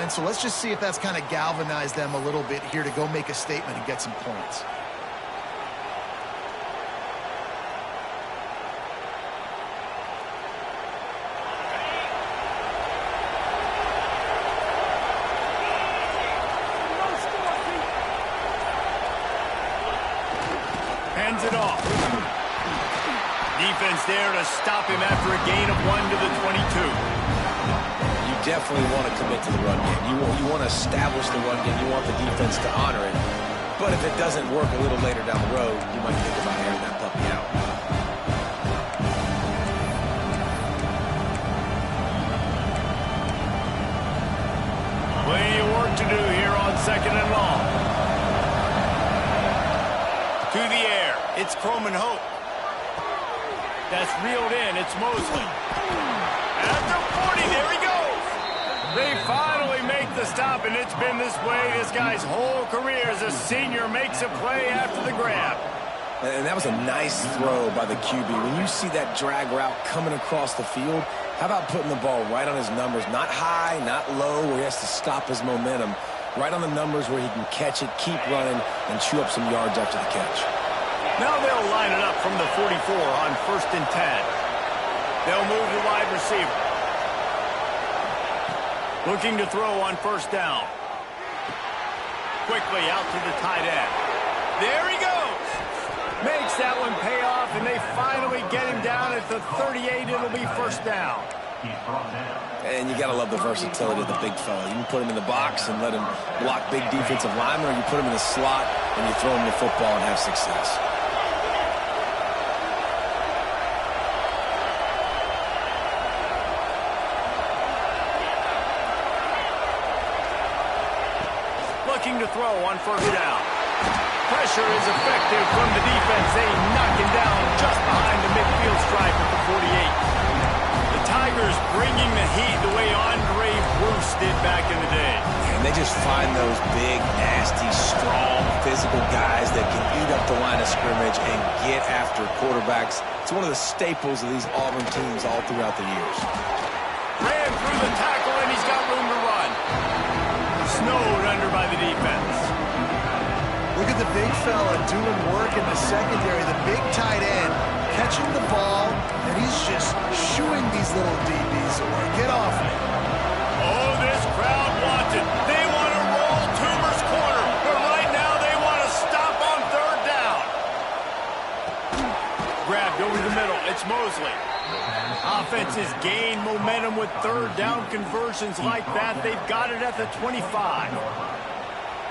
line, so let's just see if that's kind of galvanized them a little bit here to go make a statement and get some points. Hands it off. Defense there to stop him after a gain of 1 to the 22. You definitely want to commit to the run game. You want to establish the run game. You want the defense to honor it. But if it doesn't work a little later down the road, you might think about airing that puppy out. Plenty of work to do here on 2nd and long. To the air. It's Croman Hope. That's reeled in. It's Mosley. At the 40, there he goes. They finally make the stop, and it's been this way this guy's whole career as a senior makes a play after the grab. And that was a nice throw by the QB. When you see that drag route coming across the field, how about putting the ball right on his numbers? Not high, not low, where he has to stop his momentum. Right on the numbers where he can catch it, keep running, and chew up some yards after the catch. Now they'll line it up from the 44 on 1st and 10. They'll move the wide receiver. Looking to throw on 1st down. Quickly out to the tight end. There he goes. Makes that one pay off, and they finally get him down at the 38. It'll be 1st down. And you got to love the versatility of the big fella. You can put him in the box and let him block big defensive linemen, or you put him in the slot and you throw him the football and have success. Looking to throw on 1st down. Pressure is effective from the defense. They knock him down just behind the midfield stripe at the 48. The Tigers bringing the heat the way Andre Bruce did back in the day. And they just find those big, nasty, strong, physical guys that can eat up the line of scrimmage and get after quarterbacks. It's one of the staples of these Auburn teams all throughout the years. Ran through the tackle, and he's got room to run. Snowed under by the defense. Look at the big fella doing work in the secondary. The big tight end catching the ball, and he's just shooing these little DBs away. Get off me. Oh, this crowd wants it. They want to roll Toomer's corner, but right now they want to stop on 3rd down. Grabbed over the middle. It's Mosley. Offenses gain momentum with 3rd down conversions like that. They've got it at the 25.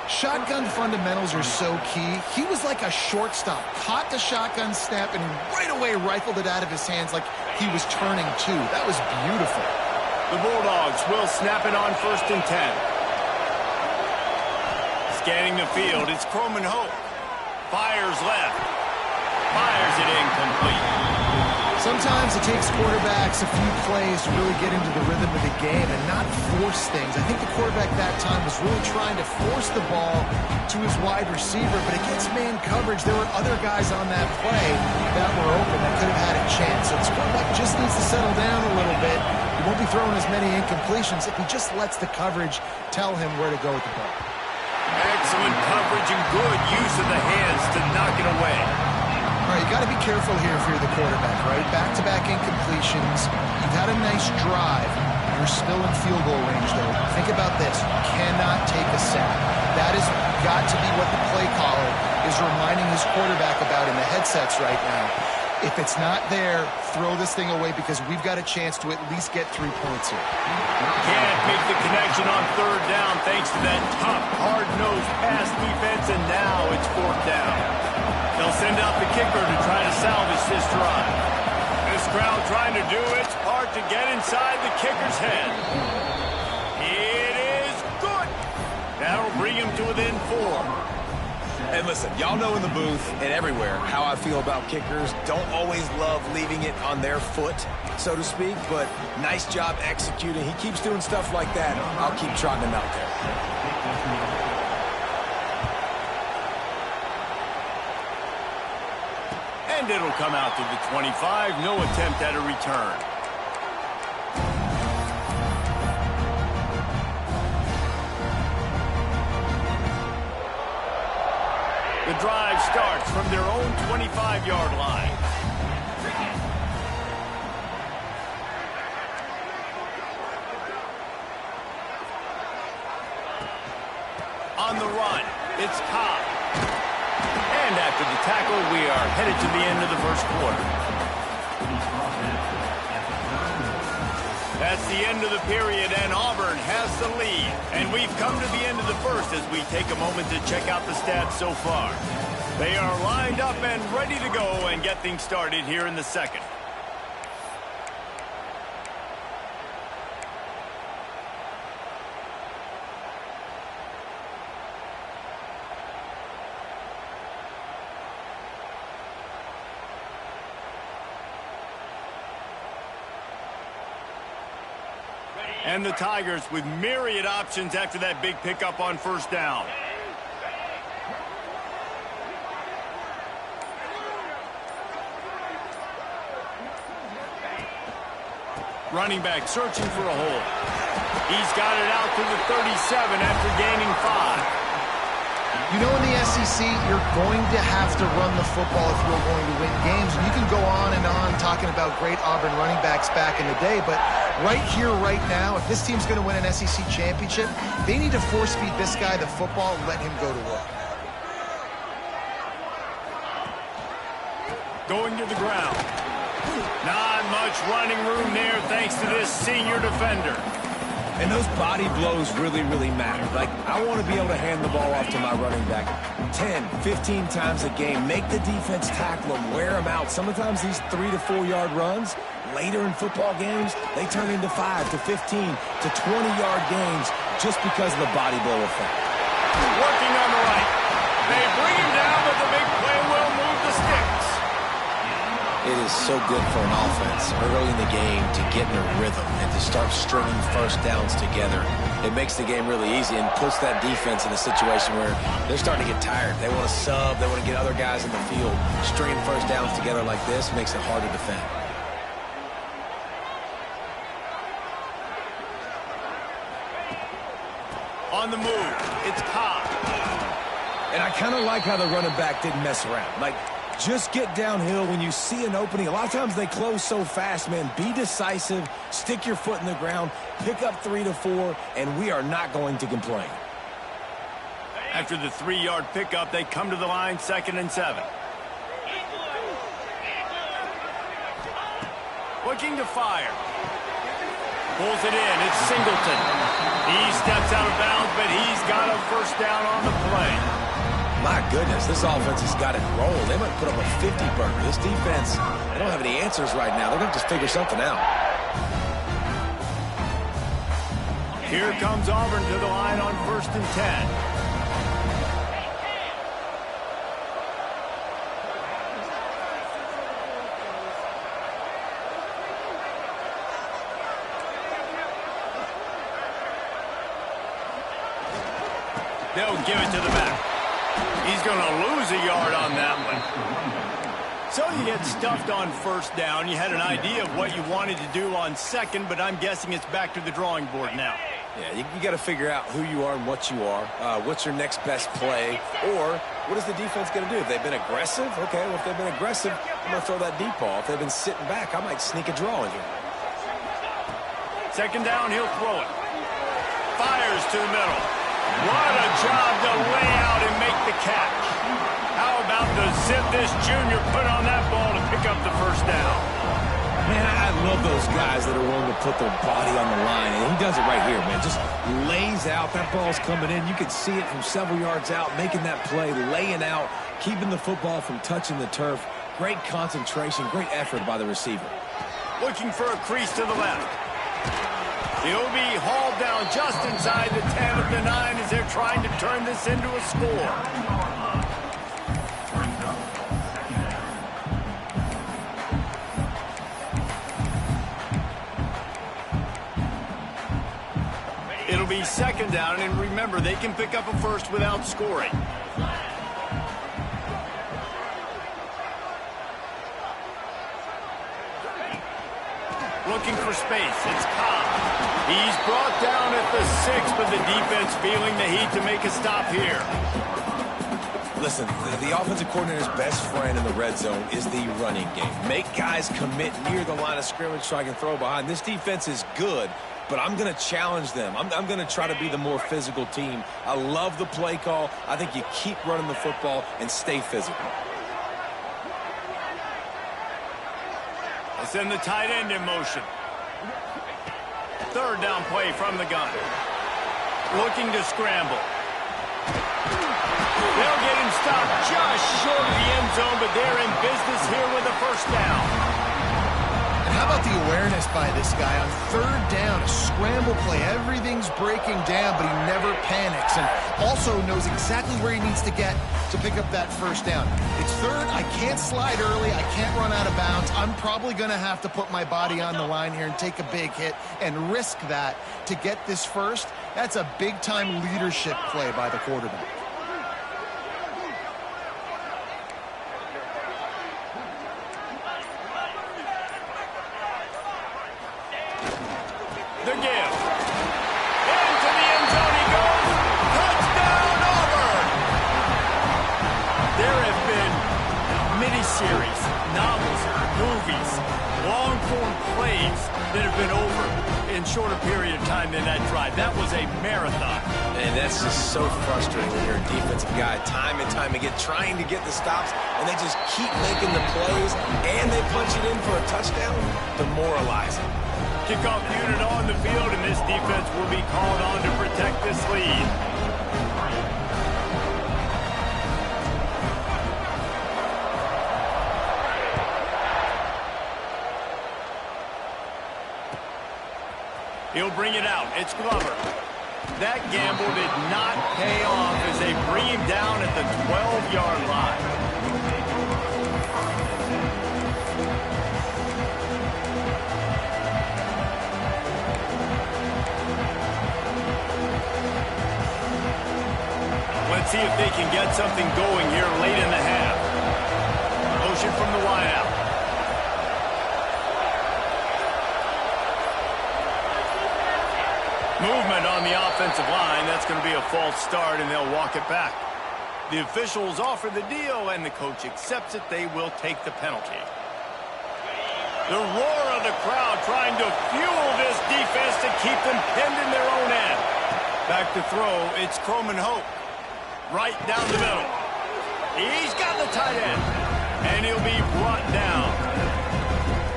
Shotgun fundamentals are so key. He was like a shortstop. Caught the shotgun snap and right away rifled it out of his hands like he was turning two. That was beautiful. The Bulldogs will snap it on 1st and 10. Scanning the field, it's Croman Hope. Fires left. Fires it incomplete. Sometimes it takes quarterbacks a few plays to really get into the rhythm of the game and not force things. I think the quarterback that time was really trying to force the ball to his wide receiver, but against man coverage, there were other guys on that play that were open that could have had a chance. So the quarterback just needs to settle down a little bit. He won't be throwing as many incompletions if he just lets the coverage tell him where to go with the ball. Excellent coverage and good use of the hands to knock it away. All right, you got to be careful here if you're the quarterback, right? Back-to-back incompletions. You've had a nice drive. You're still in field goal range, though. Think about this. You cannot take a sack. That has got to be what the play caller is reminding his quarterback about in the headsets right now. If it's not there, throw this thing away because we've got a chance to at least get 3 points here. Can't make the connection on 3rd down thanks to that tough, hard-nosed pass defense, and now it's 4th down. They'll send out the kicker to try to salvage this drive. This crowd trying to do its part to get inside the kicker's head. It is good. That'll bring him to within 4. And listen, y'all know in the booth and everywhere how I feel about kickers. Don't always love leaving it on their foot, so to speak, but nice job executing. He keeps doing stuff like that. I'll keep trotting him out there. And it'll come out to the 25. No attempt at a return. drive starts from their own 25-yard line. On the run, it's Cobb. And after the tackle, we are headed to the end of the first quarter. That's the end of the period, and Auburn has the lead. And we've come to the end of the first as we take a moment to check out the stats so far. They are lined up and ready to go and get things started here in the second. And the Tigers with myriad options after that big pickup on first down. Running back searching for a hole. He's got it out to the 37 after gaining 5. You know, in the SEC, you're going to have to run the football if you're going to win games. And you can go on and on talking about great Auburn running backs back in the day, but right here, right now, if this team's going to win an SEC championship, they need to force-feed this guy the football and let him go to work. Going to the ground. Not much running room there thanks to this senior defender. And those body blows really, really matter. Like, I want to be able to hand the ball off to my running back 10, 15 times a game. Make the defense tackle them, wear them out. Sometimes these 3 to 4 yard runs, later in football games, they turn into 5 to 15 to 20-yard gains just because of the body blow effect. Working on the right. They bring him down, but the big play will move the sticks. It is so good for an offense early in the game to get in a rhythm and to start stringing first downs together. It makes the game really easy and puts that defense in a situation where they're starting to get tired. They want to sub. They want to get other guys in the field. Stringing first downs together like this makes it hard to defend. On the move, it's Cobb. And I kind of like how the running back didn't mess around. Like, just get downhill when you see an opening. A lot of times they close so fast, man. Be decisive, stick your foot in the ground, pick up 3 to 4, and we are not going to complain. After the 3-yard pickup, they come to the line, 2nd and 7. Looking to fire. Pulls it in. It's Singleton. He steps out of bounds, but he's got a first down on the play. My goodness, this offense has got it rolled. They might put up a 50-burger. This defense, they don't have any answers right now. They're going to have to figure something out. Here comes Auburn to the line on 1st and 10. They'll give it to the back. He's going to lose a yard on that one. So you get stuffed on first down. You had an idea of what you wanted to do on second, but I'm guessing it's back to the drawing board now. Yeah, you got to figure out who you are and what you are. What's your next best play? Or what is the defense going to do? If they've been aggressive, okay, well, if they've been aggressive, I'm going to throw that deep ball. If they've been sitting back, I might sneak a draw in here. 2nd down, he'll throw it. Fires to the middle. What a job to lay out and make the catch. How about the zip this junior put on that ball to pick up the first down? Man, I love those guys that are willing to put their body on the line, and he does it right here, man. Just lays out. That ball's coming in. You can see it from several yards out, making that play, laying out, keeping the football from touching the turf. Great concentration, great effort by the receiver. Looking for a crease to the left. He'll be hauled down just inside the 10 of the 9 as they're trying to turn this into a score. It'll be 2nd down, and remember, they can pick up a first without scoring. Looking for space. It's Cobb. He's brought down at the 6, but the defense feeling the heat to make a stop here. Listen, the offensive coordinator's best friend in the red zone is the running game. Make guys commit near the line of scrimmage so I can throw behind. This defense is good, but I'm going to challenge them. I'm going to try to be the more physical team. I love the play call. I think you keep running the football and stay physical. They send the tight end in motion. Third down play from the gun. Looking to scramble. They'll get him stopped just short of the end zone, but they're in business here with a first down. And how about the awareness by this guy on third down, a scramble play. Everything's breaking down, but he never panics and also knows exactly where he needs to get to pick up that first down. It's third. I can't slide early. I can't run out of bounds. I'm probably going to have to put my body on the line here and take a big hit and risk that to get this first. That's a big-time leadership play by the quarterback. The give. Into the end zone he goes. Touchdown, Auburn! There have been miniseries, novels, movies, long-form plays that have been over in shorter period of time than that drive. That was a marathon. And that's just so frustrating when you're a defensive guy time and time again trying to get the stops, and they just keep making the plays, and they punch it in for a touchdown. Demoralizing. Kickoff unit on the field, and this defense will be called on to protect this lead. He'll bring it out. It's Glover. That gamble did not pay off as they bring him down at the 12-yard line. Let's see if they can get something going here late in the half. Motion from the wideout. Movement on the offensive line. That's going to be a false start, and they'll walk it back. The officials offer the deal, and the coach accepts it. They will take the penalty. The roar of the crowd trying to fuel this defense to keep them pinned in their own end. Back to throw. It's Croman Hope. Right down the middle. He's got the tight end. And he'll be brought down.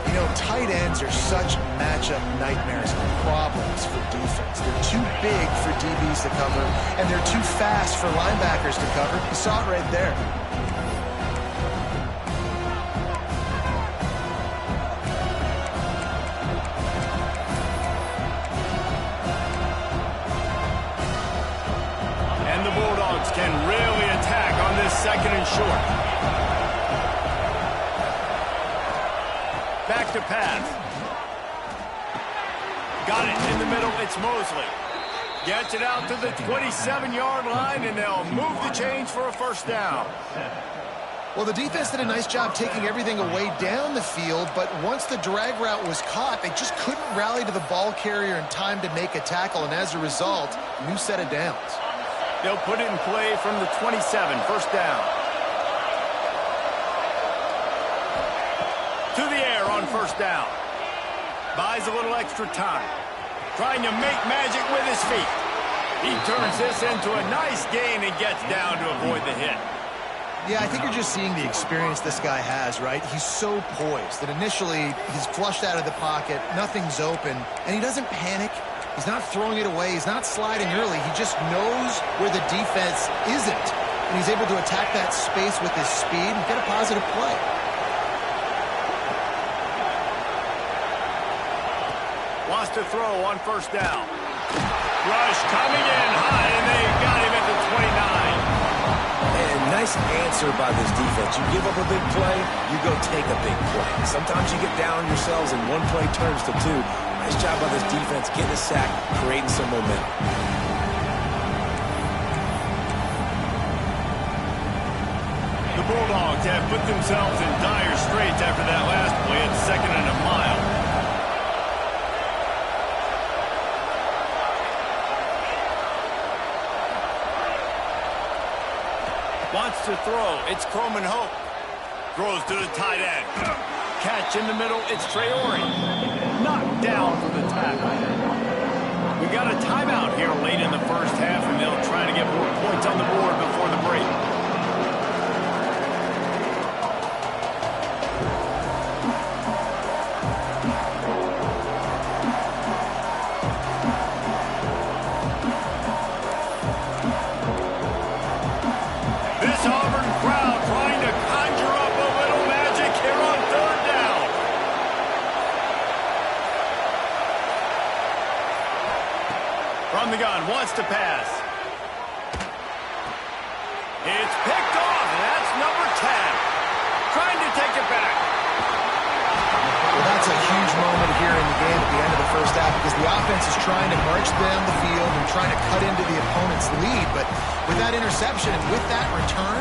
You know, tight ends are such matchup nightmares and problems for defense. They're too big for DBs to cover, and they're too fast for linebackers to cover. You saw it right there. Can really attack on this second and short. Back to pass. Got it in the middle. It's Mosley. Gets it out to the 27-yard line, and they'll move the chains for a first down. Well, the defense did a nice job taking everything away down the field, but once the drag route was caught, they just couldn't rally to the ball carrier in time to make a tackle, and as a result, new set of downs. They'll put it in play from the 27, first down. To the air on first down. Buys a little extra time. Trying to make magic with his feet. He turns this into a nice gain and gets down to avoid the hit. Yeah, I think you're just seeing the experience this guy has, right? He's so poised that initially he's flushed out of the pocket, nothing's open, and he doesn't panic. He's not throwing it away. He's not sliding early. He just knows where the defense isn't. And he's able to attack that space with his speed and get a positive play. Wants to throw on first down. Rush coming in high, and they got him at the 29. And nice answer by this defense. You give up a big play, you go take a big play. Sometimes you get down on yourselves and one play turns to two. Nice job by this defense, getting a sack, creating some momentum. The Bulldogs have put themselves in dire straits after that last play at 2nd and a mile. Wants to throw. It's Croman Hope. Throws to the tight end. Catch in the middle. It's Traore. Knocked down for the tackle. We got a timeout here late in the first half, and they'll try to get more points on the board before the break. This Auburn crowd trying to conjure up a little magic here on third down. From the gun, wants to pass. It's picked off, and that's number 10. Trying to take it back. Well, that's a huge moment here in the game at the end of the first half because the offense is trying to march down the field and trying to cut into the opponent's lead. But with that interception and with that return,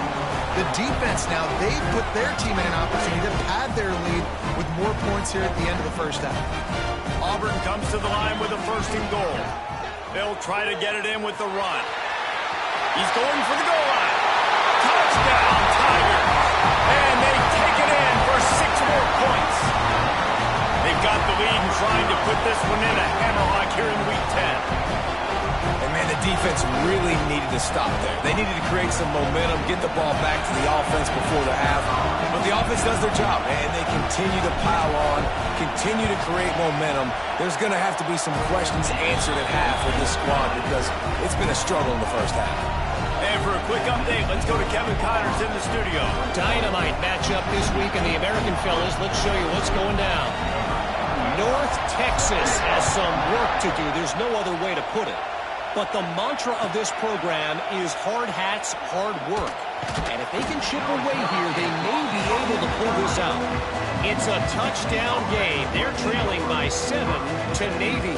the defense now, they put their team in an opportunity to pad their lead with more points here at the end of the first half. Auburn comes to the line with a 1st and goal. They'll try to get it in with the run. He's going for the goal line. Touchdown, Tigers. And they take it in for 6 more points. They've got the lead and trying to put this one in a hammerlock here in Week 10. And, man, the defense really needed to stop there. They needed to create some momentum, get the ball back to the offense before the half. But the offense does their job, and they continue to pile on, continue to create momentum. There's going to have to be some questions answered at half with this squad because it's been a struggle in the first half. And for a quick update, let's go to Kevin Connors in the studio. Dynamite matchup this week in the American fellas. Let's show you what's going down. North Texas has some work to do. There's no other way to put it. But the mantra of this program is hard hats, hard work. And if they can chip away here, they may be able to pull this out. It's a touchdown game. They're trailing by 7 to Navy.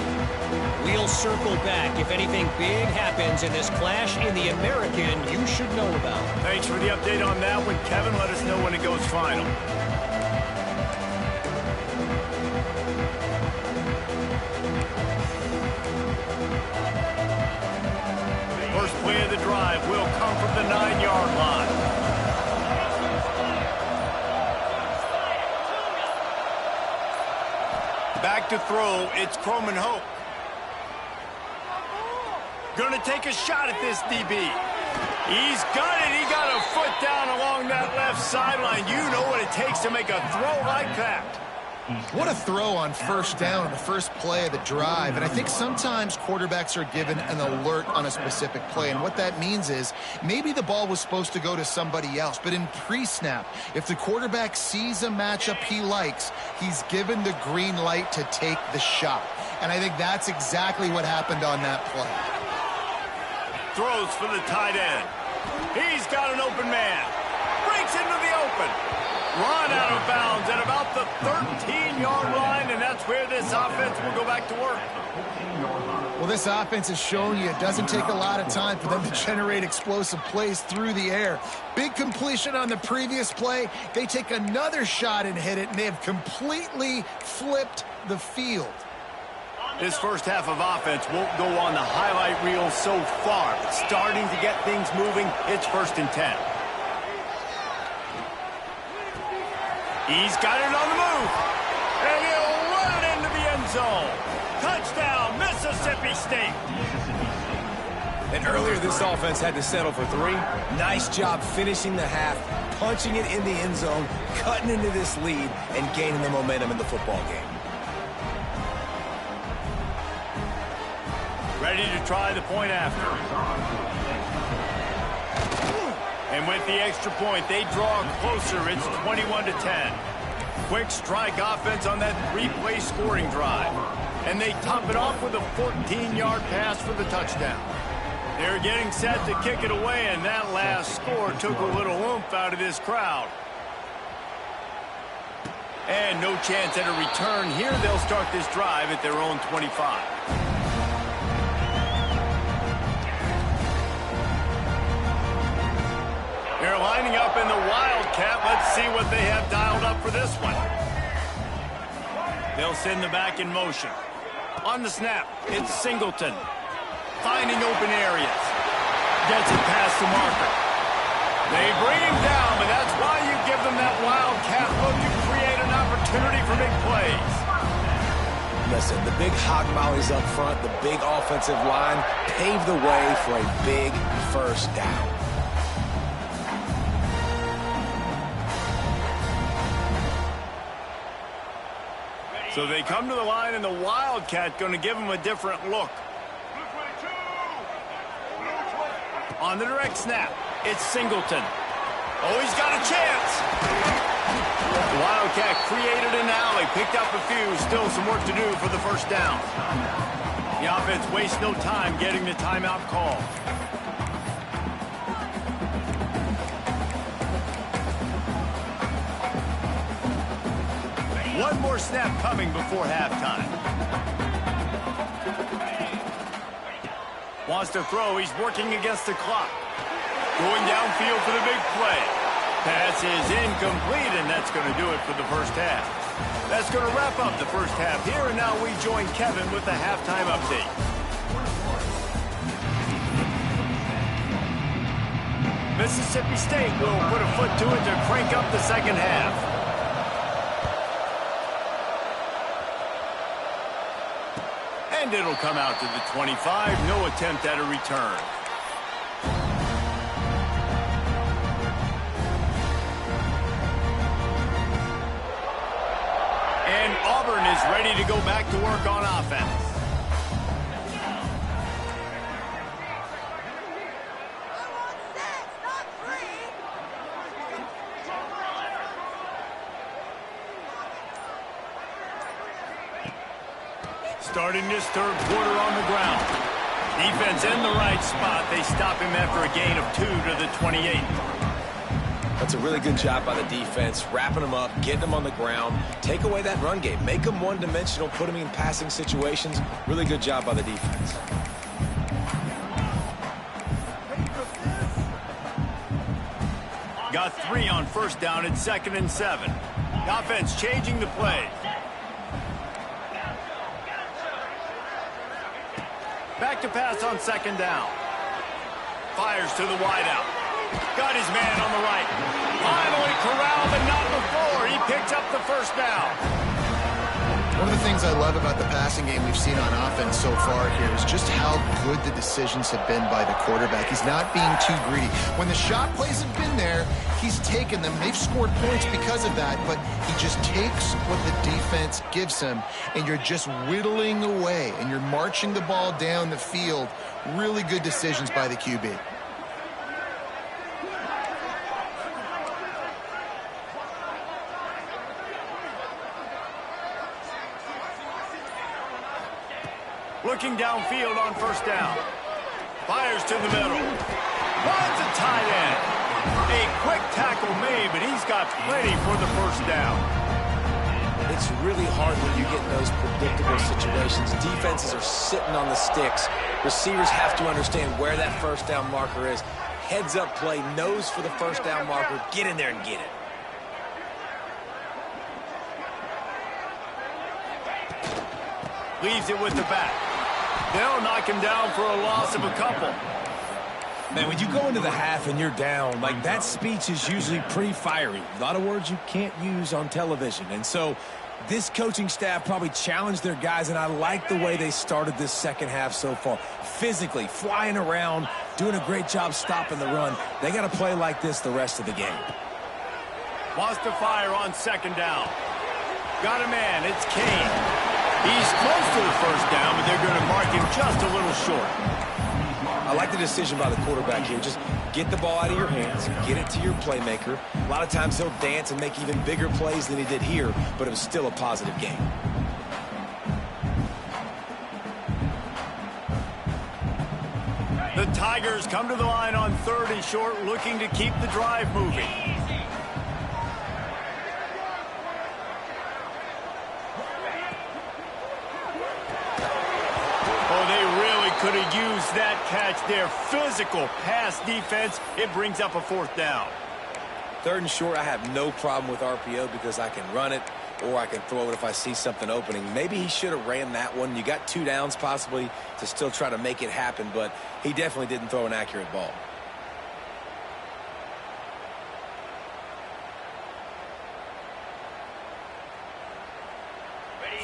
We'll circle back if anything big happens in this clash in the American you should know about. Thanks for the update on that one, Kevin. Let us know when it goes final. First play of the drive will come from the 9-yard line. Back to throw, it's Croman Hope. Gonna take a shot at this DB. He's got it. He got a foot down along that left sideline. You know what it takes to make a throw like that. What a throw on 1st down on the first play of the drive. And I think sometimes quarterbacks are given an alert on a specific play. And what that means is maybe the ball was supposed to go to somebody else. But in pre-snap, if the quarterback sees a matchup he likes, he's given the green light to take the shot. And I think that's exactly what happened on that play. Throws for the tight end. He's got an open man. Breaks into the open. Run out of bounds at about the 13-yard line, and that's where this offense will go back to work. Well, this offense has shown you it doesn't take a lot of time for them to generate explosive plays through the air. Big completion on the previous play. They take another shot and hit it, and they have completely flipped the field. This first half of offense won't go on the highlight reel so far, but starting to get things moving. It's 1st and 10. He's got it on the move, and he'll run it into the end zone. Touchdown, Mississippi State. And earlier this offense had to settle for 3. Nice job finishing the half, punching it in the end zone, cutting into this lead, and gaining the momentum in the football game. Ready to try the point after. And with the extra point, they draw closer. It's 21-10. Quick strike offense on that 3-play scoring drive. And they top it off with a 14-yard pass for the touchdown. They're getting set to kick it away, and that last score took a little oomph out of this crowd. And no chance at a return here. They'll start this drive at their own 25. They're lining up in the Wildcat. Let's see what they have dialed up for this one. They'll send the back in motion. On the snap, it's Singleton. Finding open areas. Gets it past the marker. They bring him down, but that's why you give them that wildcat look to create an opportunity for big plays. Listen, the big hog mollies up front, the big offensive line, pave the way for a big first down. So they come to the line, and the wildcat going to give them a different look. On the direct snap, it's Singleton. Oh, he's got a chance. The wildcat created an alley, picked up a few, still some work to do for the first down. The offense wastes no time getting the timeout call. One more snap coming before halftime. Wants to throw. He's working against the clock. Going downfield for the big play. Pass is incomplete, and that's going to do it for the first half. That's going to wrap up the first half here, and now we join Kevin with the halftime update. Mississippi State will put a foot to it to crank up the second half. And it'll come out to the 25. No attempt at a return. And Auburn is ready to go back to work on offense. Starting this third quarter on the ground. Defense in the right spot. They stop him after a gain of 2 to the 28. That's a really good job by the defense, wrapping them up, getting them on the ground, take away that run game, make them one-dimensional, put them in passing situations. Really good job by the defense. Got 3 on first down at 2nd and 7. The offense changing the play. Back to pass on 2nd down. Fires to the wideout. Got his man on the right. Finally corralled, but not before. He picked up the first down. One of the things I love about the passing game we've seen on offense so far here is just how good the decisions have been by the quarterback. He's not being too greedy. When the shot plays have been there, he's taken them. They've scored points because of that, but he just takes what the defense gives him, and you're just whittling away, and you're marching the ball down the field. Really good decisions by the QB. Looking downfield on first down. Fires to the middle. Runs a tight end. A quick tackle made, but he's got plenty for the first down. It's really hard when you get in those predictable situations. Defenses are sitting on the sticks. Receivers have to understand where that first down marker is. Heads up play, nose for the first down marker. Get in there and get it. Leaves it with the back. They'll knock him down for a loss of a couple. Man, when you go into the half and you're down, like, that speech is usually pretty fiery. A lot of words you can't use on television. And so this coaching staff probably challenged their guys, and I like the way they started this second half so far. Physically, flying around, doing a great job stopping the run. They got to play like this the rest of the game. Wants to fire on 2nd down. Got a man. It's Kane. He's close to the first down, but they're going to mark him just a little short. I like the decision by the quarterback here. Just get the ball out of your hands, get it to your playmaker. A lot of times he'll dance and make even bigger plays than he did here, but it was still a positive game. The Tigers come to the line on 3rd and short, looking to keep the drive moving. Could have used that catch there. Physical pass defense. It brings up a 4th down. 3rd and short, I have no problem with RPO because I can run it or I can throw it if I see something opening. Maybe he should have ran that one. You got 2 downs possibly to still try to make it happen, but he definitely didn't throw an accurate ball.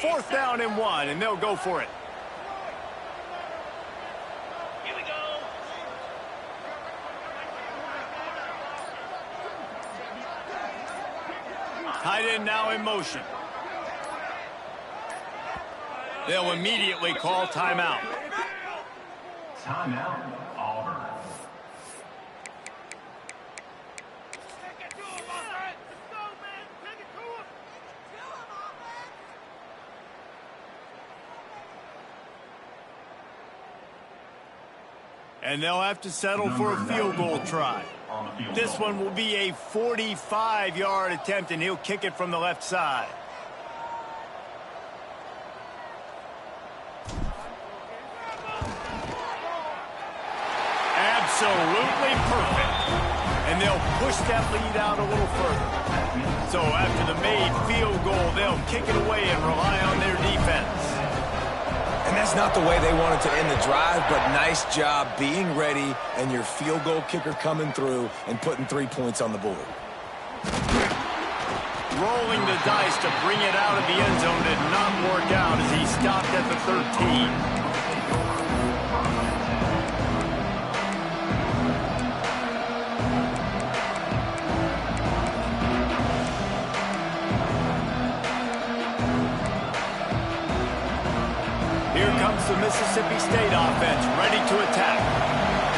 4th down and 1, and they'll go for it. Here we go. Tight end now in motion. They'll immediately call timeout. Timeout, Auburn. And they'll have to settle for a field goal try. This one will be a 45-yard attempt, and he'll kick it from the left side. Absolutely perfect. And they'll push that lead out a little further. So after the made field goal, they'll kick it away and rely on their defense. And that's not the way they wanted to end the drive, but nice job being ready and your field goal kicker coming through and putting 3 points on the board. Rolling the dice to bring it out of the end zone did not work out as he stopped at the 13. Here comes the Mississippi State offense, ready to attack.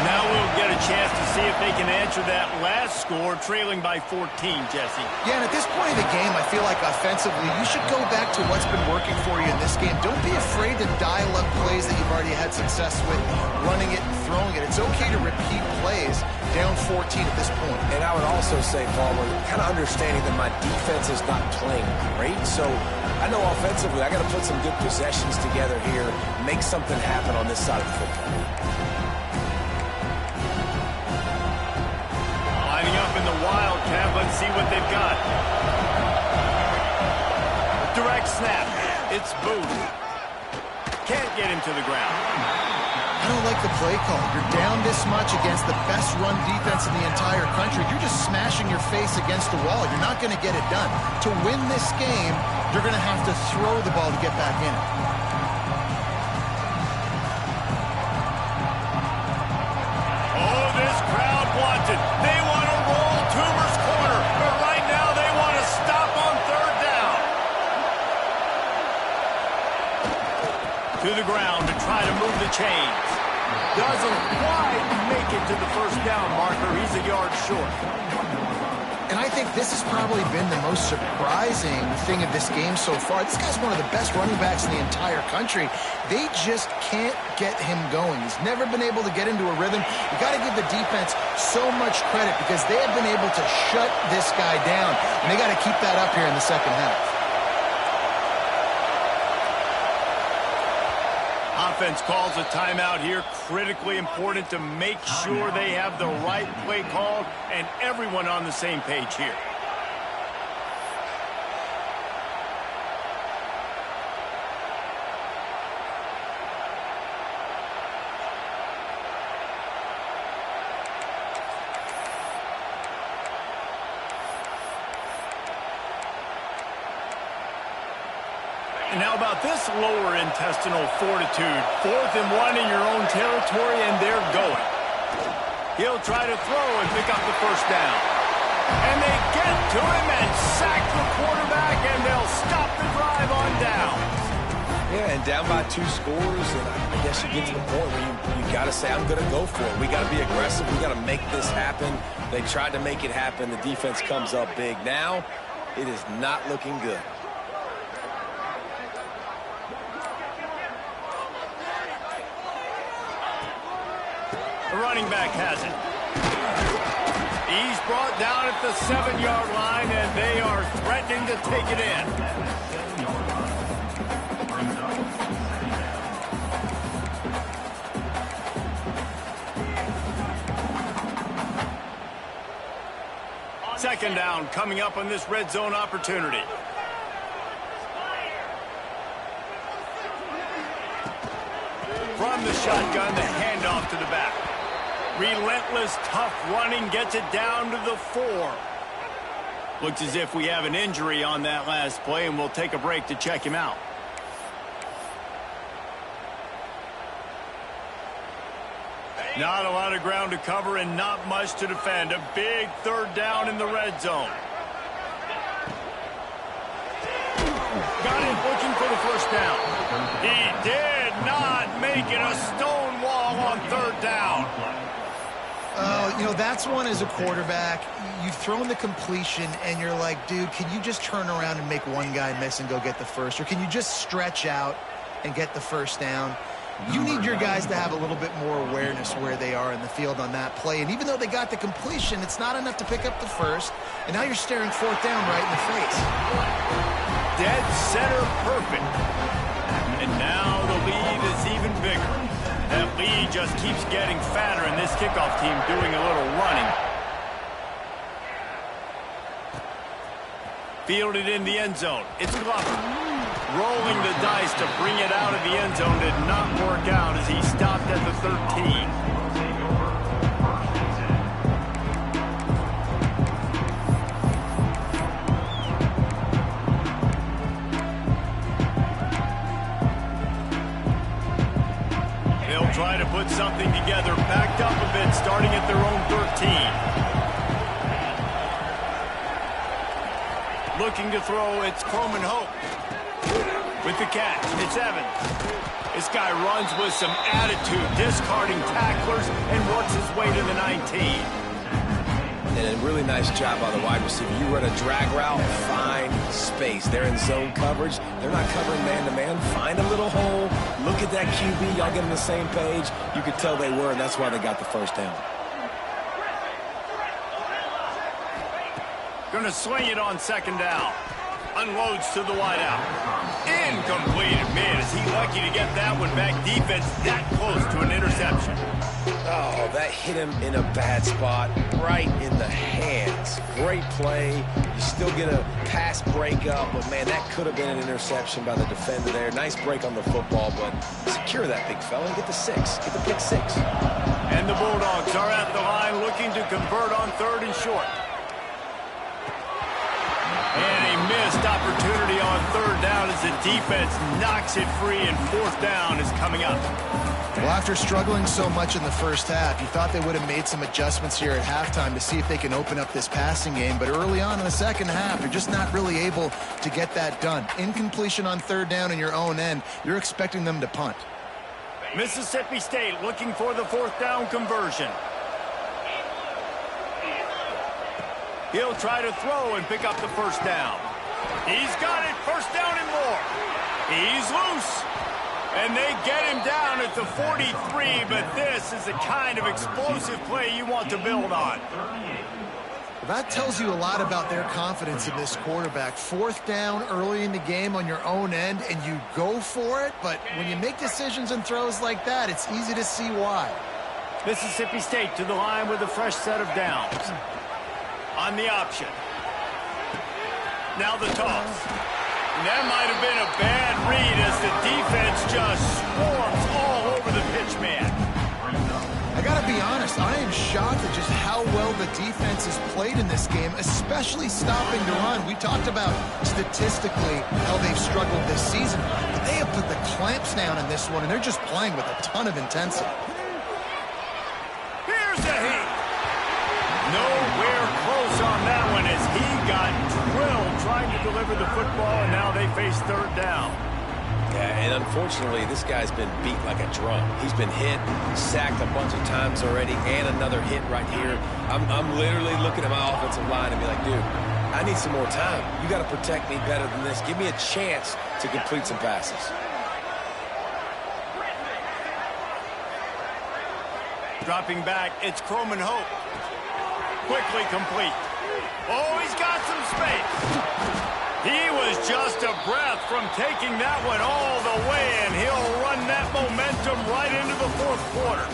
Now we'll get a chance to see if they can answer that last score, trailing by 14, Jesse. Yeah, and at this point of the game, I feel like offensively, you should go back to what's been working for you in this game. Don't be afraid to dial up plays that you've already had success with, running it and throwing it. It's okay to repeat plays down 14 at this point. And I would also say, Paul, we're kind of understanding that my defense is not playing great, so I know offensively I got to put some good possessions together here, make something happen on this side of the football. Lining up in the Wildcat, let's see what they've got. Direct snap. It's Booth. Can't get him to the ground. I don't like the play call. You're down this much against the best run defense in the entire country. You're just smashing your face against the wall. You're not going to get it done. To win this game, you're going to have to throw the ball to get back in it. Oh, this crowd wants it. They want to roll Toomer's corner, but right now they want to stop on 3rd down. To the ground to try to move the chains. Doesn't quite make it to the 1st down marker. He's a yard short. And I think this has probably been the most surprising thing of this game so far. This guy's one of the best running backs in the entire country. They just can't get him going. He's never been able to get into a rhythm. You got to give the defense so much credit because they have been able to shut this guy down. And they got to keep that up here in the second half. Offense calls a timeout here. Critically important to make sure they have the right play called and everyone on the same page here. And how about this lower intestinal fortitude? 4th and 1 in your own territory, and they're going. He'll try to throw and pick up the 1st down. And they get to him and sack the quarterback, and they'll stop the drive on down. Yeah, and down by 2 scores, and I guess you get to the point where you got to say, I'm going to go for it. We got to be aggressive. We got to make this happen. They tried to make it happen. The defense comes up big. Now, it is not looking good. The running back has it. He's brought down at the 7-yard line, and they are threatening to take it in. Second down coming up on this red zone opportunity. From the shotgun, the handoff to the back. Relentless, tough running gets it down to the 4. Looks as if we have an injury on that last play, and we'll take a break to check him out. Not a lot of ground to cover and not much to defend. A big third down in the red zone. Got it looking for the first down. He did not make it a stone wall on third down. Oh, you know, that's one as a quarterback. You've thrown the completion, and you're like, dude, can you just turn around and make one guy miss and go get the first? Or can you just stretch out and get the first down? You need your guys to have a little bit more awareness where they are in the field on that play. And even though they got the completion, it's not enough to pick up the first. And now you're staring fourth down right in the face. Dead center perfect. And now the lead is even bigger. That lead just keeps getting fatter, and this kickoff team doing a little running. Fielded in the end zone. It's Glover. Rolling the dice to bring it out of the end zone did not work out as he stopped at the 13. They'll try to put something together, backed up a bit, starting at their own 13. Looking to throw, it's Coleman Hope. With the catch, it's Evans. This guy runs with some attitude, discarding tacklers, and works his way to the 19. And a really nice job by the wide receiver. You run a drag route, find space. They're in zone coverage. They're not covering man-to-man. Find a little hole. Look at that QB. Y'all get on the same page. You could tell they were, and that's why they got the first down. Going to swing it on second down. Unloads to the wideout. Incomplete. Man, is he lucky to get that one back. Defense that close to an interception. Oh, that hit him in a bad spot, right in the hands. Great play. You still get a pass breakup, but, man, that could have been an interception by the defender there. Nice break on the football, but secure that big fella and get the 6. Get the pick 6. And the Bulldogs are at the line looking to convert on third and short. And a missed opportunity on third down as the defense knocks it free, and fourth down is coming up. Well, after struggling so much in the first half, you thought they would have made some adjustments here at halftime to see if they can open up this passing game. But early on in the second half, you're just not really able to get that done. Incompletion on third down in your own end, you're expecting them to punt. Mississippi State looking for the fourth down conversion. He'll try to throw and pick up the first down. He's got it. First down and more. He's loose. And they get him down at the 43, but this is the kind of explosive play you want to build on. That tells you a lot about their confidence in this quarterback. Fourth down early in the game on your own end, and you go for it, but when you make decisions and throws like that, it's easy to see why. Mississippi State to the line with a fresh set of downs. On the option. Now the toss. And that might have been a bad read as the defense just swarms all over the pitch man. I got to be honest, I am shocked at just how well the defense has played in this game, especially stopping the run. We talked about statistically how they've struggled this season, but they have put the clamps down in this one, and they're just playing with a ton of intensity. Here's a hit. Nowhere close on that one as he got drilled trying to deliver the football, and now they face third down. Yeah, and unfortunately, this guy's been beat like a drum. He's been hit, sacked a bunch of times already, and another hit right here. I'm literally looking at my offensive line and be like, dude, I need some more time. You got to protect me better than this. Give me a chance to complete some passes. Dropping back, it's Coleman Hope. Quickly complete. Oh, he's got some space. He was just a breath from taking that one all the way, and he'll run that momentum right into the fourth quarter.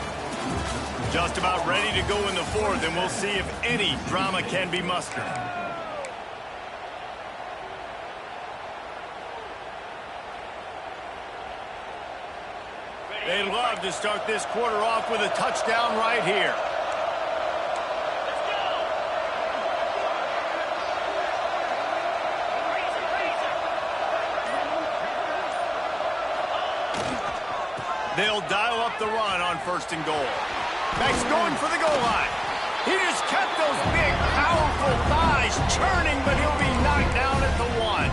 Just about ready to go in the fourth, and we'll see if any drama can be mustered. They'd love to start this quarter off with a touchdown right here. They'll dial up the run on first and goal. Max going for the goal line. He just kept those big, powerful thighs churning, but he'll be knocked down at the 1.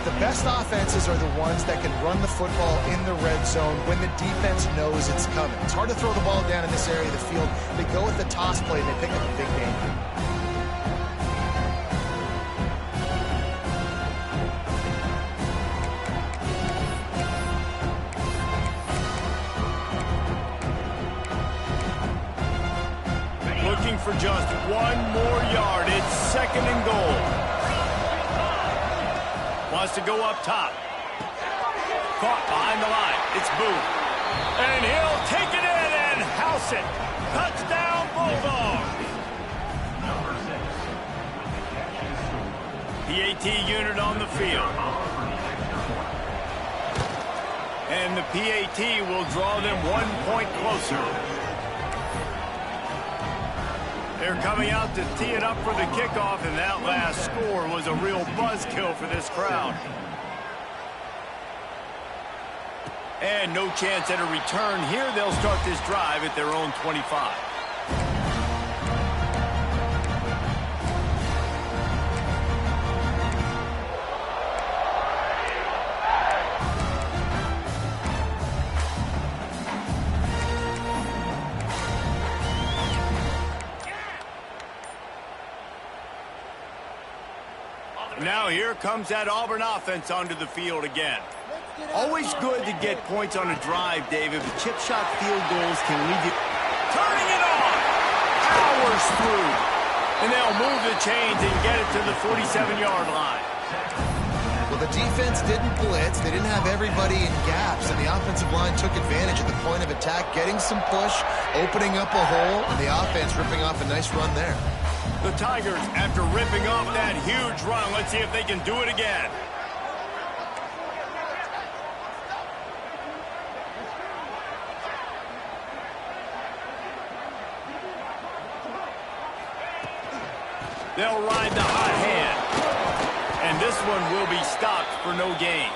The best offenses are the ones that can run the football in the red zone when the defense knows it's coming. It's hard to throw the ball down in this area of the field. They go with the toss play, and they pick up a big game. Looking for just 1 more yard. It's 2nd and goal. Wants to go up top. Caught behind the line. It's Booth. And he'll take it in and house it. Touchdown, Bulldogs. PAT unit on the field. And the PAT will draw them 1 point closer. They're coming out to tee it up for the kickoff, and that last score was a real buzzkill for this crowd. And no chance at a return here. They'll start this drive at their own 25. Now here comes that Auburn offense onto the field again. Always good to get points on a drive, David, but chip shot field goals can lead you. Turning it on! Powers through. And they'll move the chains and get it to the 47-yard line. Well, the defense didn't blitz. They didn't have everybody in gaps, and the offensive line took advantage of the point of attack, getting some push, opening up a hole, and the offense ripping off a nice run there. The Tigers, after ripping off that huge run, let's see if they can do it again. They'll ride the hot hand. And this one will be stopped for no gain.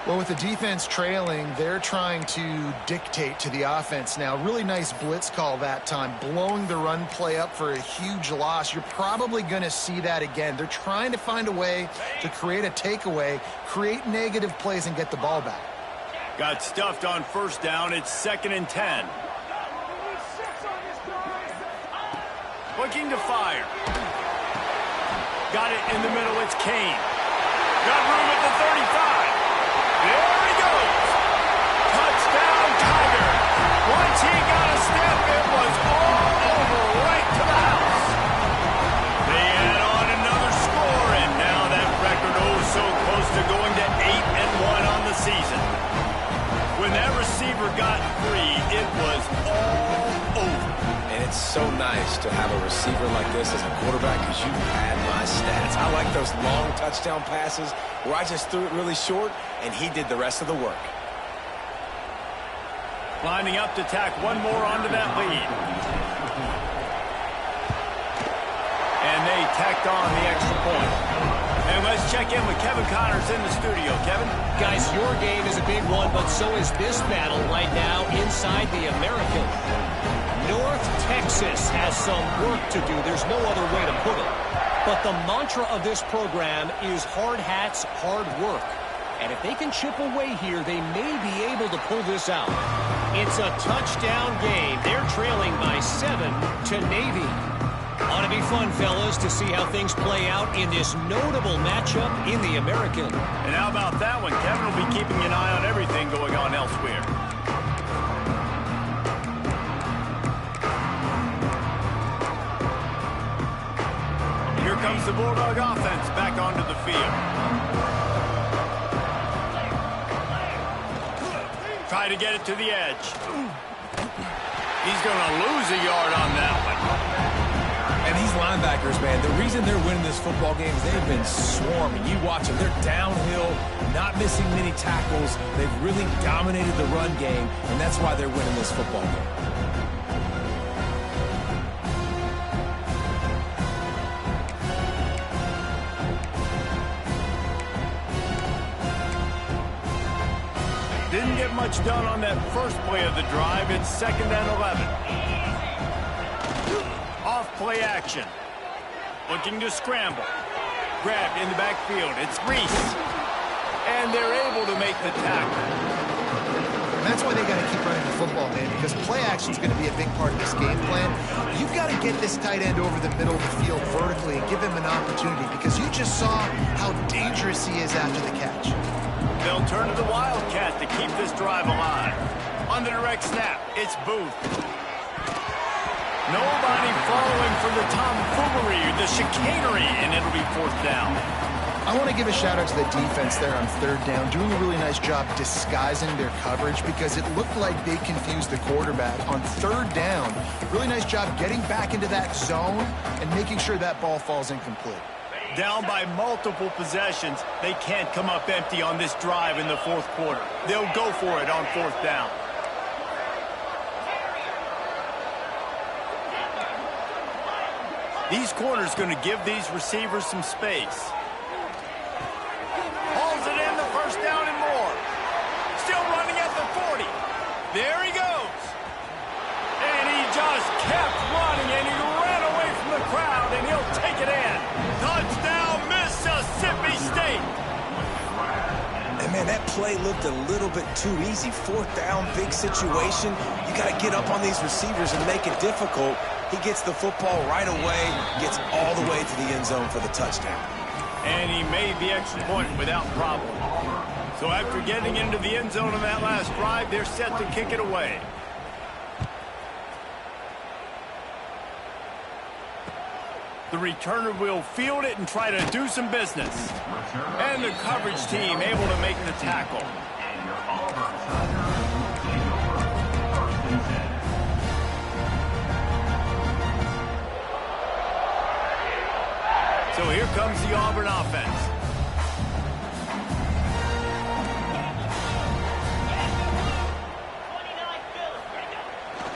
Well, with the defense trailing, they're trying to dictate to the offense now. Really nice blitz call that time, blowing the run play up for a huge loss. You're probably going to see that again. They're trying to find a way to create a takeaway, create negative plays, and get the ball back. Got stuffed on 1st down. It's 2nd and 10. Looking to fire. Got it in the middle. It's Kane. Got room at the 35. There he goes. Touchdown, Tiger. Once he got a step, it was all over right to the house. They add on another score, and now that record so close to going to 8-1 on the season. When that receiver got free, it was all over. And it's so nice to have a receiver like this as a quarterback because you had my stats. I like those long touchdown passes where I just threw it really short and he did the rest of the work. Lining up to tack 1 more onto that lead. And they tacked on the extra point. And let's check in with Kevin Connors in the studio. Kevin? Guys, your game is a big one, but so is this battle right now inside the American. North Texas has some work to do. There's no other way to put it. But the mantra of this program is hard hats, hard work. And if they can chip away here, they may be able to pull this out. It's a touchdown game. They're trailing by 7 to Navy. Ought to be fun, fellas, to see how things play out in this notable matchup in the American. And how about that one? Kevin will be keeping an eye on everything going on elsewhere. Here comes the Bulldog offense back onto the field. Try to get it to the edge. He's going to lose a yard on that one. And these linebackers, man, the reason they're winning this football game is they've been swarming. You watch them. They're downhill, not missing many tackles. They've really dominated the run game, and that's why they're winning this football game. Didn't get much done on that first play of the drive. It's 2nd and 11. Off play action. Looking to scramble. Grabbed in the backfield. It's Reese. And they're able to make the tackle. And that's why they got to keep running the football, man, because play action is going to be a big part of this game plan. You've got to get this tight end over the middle of the field vertically and give him an opportunity, because you just saw how dangerous he is after the catch. They'll turn to the Wildcat to keep this drive alive. On the direct snap, it's Booth. Nobody following from the tomfoolery, the chicanery, and it'll be 4th down. I want to give a shout-out to the defense there on 3rd down, doing a really nice job disguising their coverage, because it looked like they confused the quarterback on 3rd down. Really nice job getting back into that zone and making sure that ball falls incomplete. Down by multiple possessions, they can't come up empty on this drive in the 4th quarter. They'll go for it on 4th down. These corners going to give these receivers some space. Hauls it in, the 1st down and more. Still running at the 40. There he goes. And he just kept running, and he ran away from the crowd, and he'll take it in. Touchdown, Mississippi State. And man, that play looked a little bit too easy. 4th down, big situation. You got to get up on these receivers and make it difficult. He gets the football right away, gets all the way to the end zone for the touchdown. And he made the extra point without problem. So after getting into the end zone on that last drive, they're set to kick it away. The returner will field it and try to do some business. And the coverage team able to make the tackle. So here comes the Auburn offense.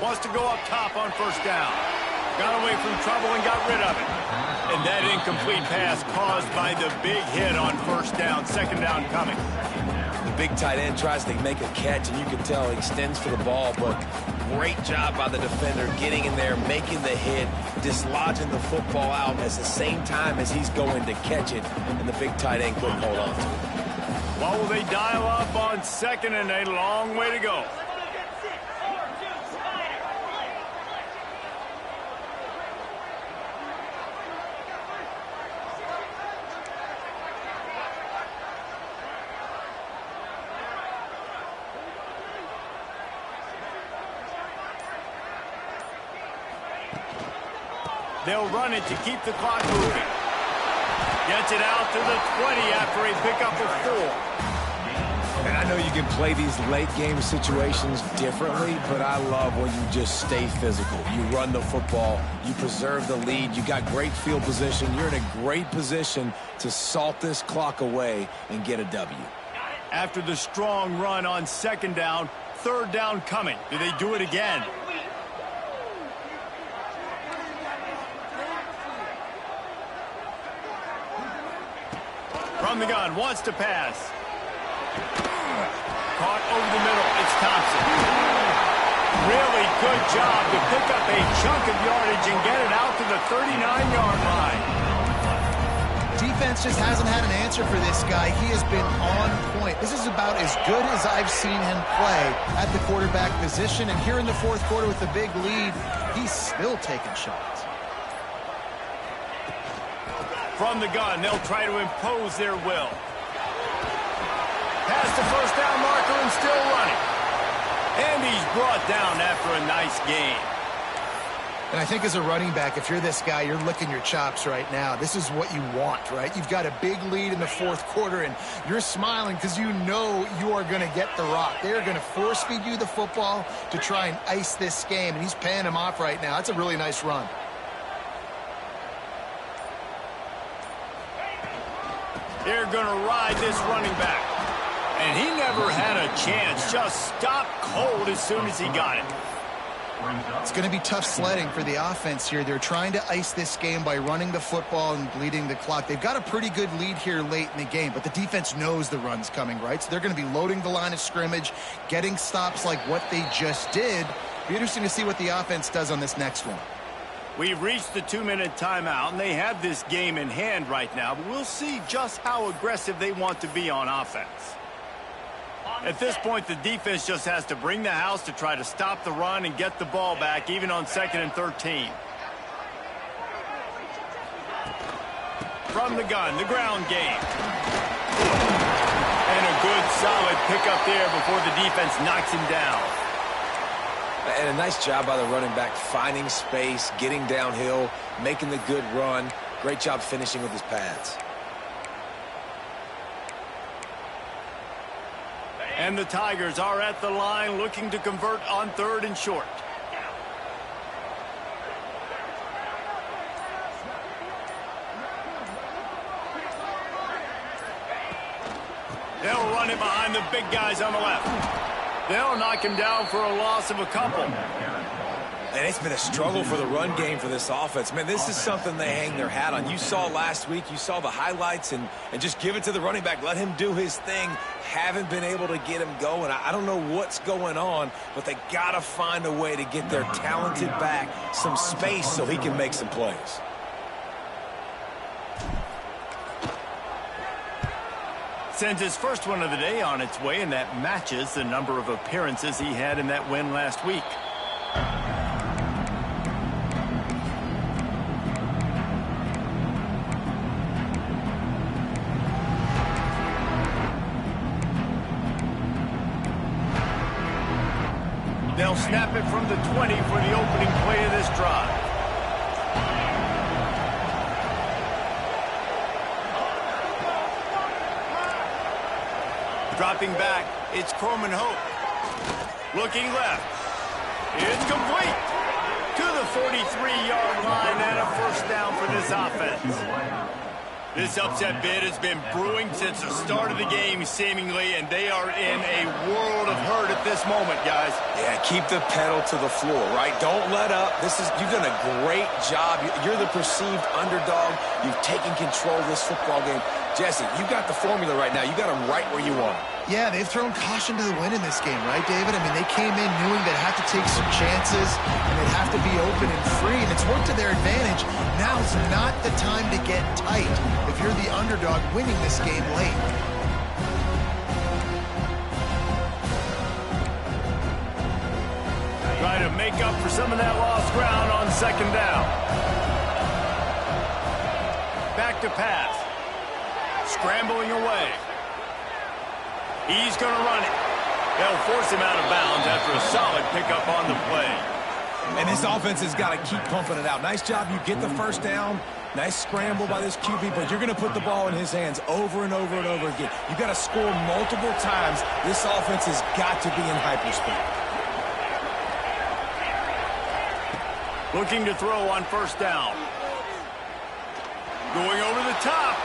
Wants to go up top on 1st down. Got away from trouble and got rid of it. And that incomplete pass caused by the big hit on 1st down, 2nd down coming. The big tight end tries to make a catch, and you can tell he extends for the ball, but great job by the defender getting in there, making the hit, dislodging the football out at the same time as he's going to catch it, and the big tight end couldn't hold on to it. Well, will they dial up on 2nd and a long way to go? They'll run it to keep the clock moving. Gets it out to the 20 after a pickup of 4. And I know you can play these late game situations differently, but I love when you just stay physical. You run the football, you preserve the lead, you got great field position, you're in a great position to salt this clock away and get a W. After the strong run on 2nd down, 3rd down coming. Do they do it again? From the gun, wants to pass. Caught over the middle, it's Thompson. Really good job to pick up a chunk of yardage and get it out to the 39-yard line. Defense just hasn't had an answer for this guy. He has been on point. This is about as good as I've seen him play at the quarterback position. And here in the 4th quarter with the big lead, he's still taking shots. From the gun, they'll try to impose their will. Past the 1st down marker and still running. And he's brought down after a nice gain. And I think as a running back, if you're this guy, you're licking your chops right now. This is what you want, right? You've got a big lead in the 4th quarter, and you're smiling because you know you are going to get the rock. They are going to force feed you the football to try and ice this game, and he's paying him off right now. That's a really nice run. They're going to ride this running back. And he never had a chance. Just stopped cold as soon as he got it. It's going to be tough sledding for the offense here. They're trying to ice this game by running the football and bleeding the clock. They've got a pretty good lead here late in the game, but the defense knows the run's coming, right? So they're going to be loading the line of scrimmage, getting stops like what they just did. Be interesting to see what the offense does on this next one. We've reached the 2-minute timeout, and they have this game in hand right now, but we'll see just how aggressive they want to be on offense. At this point, the defense just has to bring the house to try to stop the run and get the ball back, even on 2nd and 13. From the gun, the ground game. And a good, solid pickup there before the defense knocks him down. And a nice job by the running back, finding space, getting downhill, making the good run. Great job finishing with his pads. And the Tigers are at the line looking to convert on 3rd and short. They'll run it behind the big guys on the left. They'll knock him down for a loss of a couple. And it's been a struggle for the run game for this offense. Man, this is something they hang their hat on. You saw last week, you saw the highlights, and just give it to the running back. Let him do his thing. Haven't been able to get him going. I don't know what's going on, but they got to find a way to get their talented back some space so he can make some plays. Sends his first one of the day on its way, and that matches the number of appearances he had in that win last week. They'll snap it from the 20 for the opening play of this drive. Dropping back, it's Croman Hope. Looking left. It's complete. To the 43-yard line and a first down for this offense. This upset bid has been brewing since the start of the game, seemingly, and they are in a world of hurt at this moment, guys. Yeah, keep the pedal to the floor, right? Don't let up. You've done a great job. You're the perceived underdog. You've taken control of this football game. Jesse, you got the formula right now. You got them right where you want them. Yeah, they've thrown caution to the wind in this game, right, David? I mean, they came in knowing they'd have to take some chances, and they'd have to be open and free, and it's worked to their advantage. Now's not the time to get tight if you're the underdog winning this game late. Try to make up for some of that lost ground on 2nd down. Back to pass. Scrambling away. He's going to run it. They'll force him out of bounds after a solid pickup on the play. And this offense has got to keep pumping it out. Nice job. You get the first down. Nice scramble by this QB, but you're going to put the ball in his hands over and over and over again. You got to score multiple times. This offense has got to be in hyperspeed. Looking to throw on 1st down. Going over the top.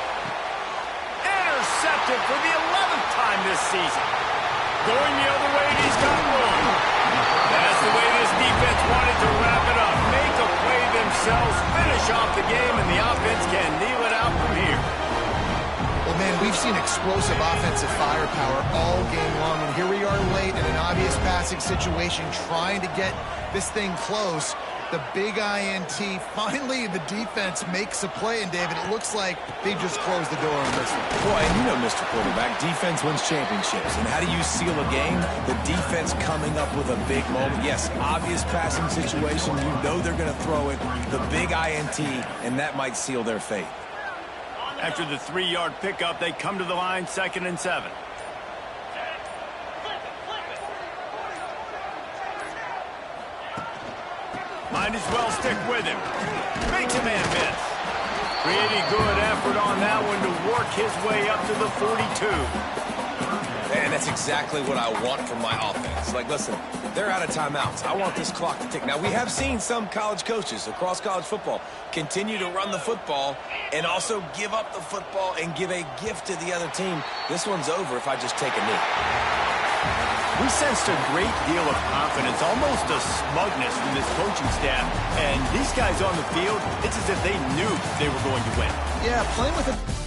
Intercepted for the 11th time this season. Going the other way, and he's got room. That's the way this defense wanted to wrap it up. Make a play themselves, finish off the game, and the offense can kneel it out from here. Well, man, we've seen explosive offensive firepower all game long, and here we are late in an obvious passing situation trying to get this thing close. The big INT, finally the defense makes a play, and David, it looks like they just closed the door on this one. Boy, and you know, Mr. Quarterback, defense wins championships. And how do you seal a game? The defense coming up with a big moment. Yes, obvious passing situation. You know they're going to throw it. The big INT, and that might seal their fate. After the 3-yard pickup, they come to the line 2nd and 7. Might as well stick with him. Makes a man miss. Pretty good effort on that one to work his way up to the 42. And that's exactly what I want from my offense. Like, listen, they're out of timeouts. I want this clock to tick. Now, we have seen some college coaches across college football continue to run the football and also give up the football and give a gift to the other team. This one's over if I just take a knee. We sensed a great deal of confidence, almost a smugness from this coaching staff. And these guys on the field, it's as if they knew they were going to win. Yeah, playing with a